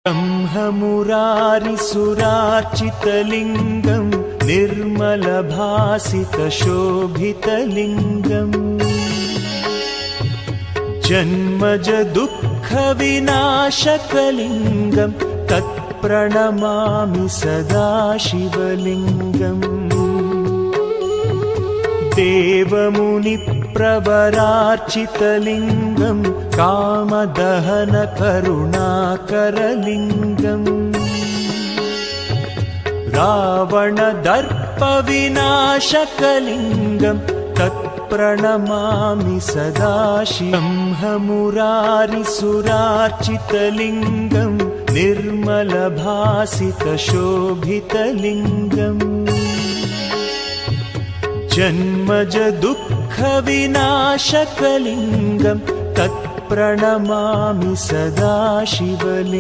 ब्रह्ममुरारिसुरार्चितलिङ्गं निर्मलभासितशोभितलिङ्गम् जन्मज दुःखविनाशकलिङ्गं तत्प्रणमामि सदा शिवलिङ्गम् देवमुनिप्रवरार्चितलिङ्गं कामदहनकरुणाकरलिङ्गम् रावणदर्पविनाशकलिङ्गं तत्प्रणमामि सदा ब्रह्ममुरारिसुरार्चितलिङ्गं निर्मलभासितशोभितलिङ्गम् जन्मज दुःखविनाशकलिङ्गं तत्प्रणमामि सदा शिवलिङ्गम्।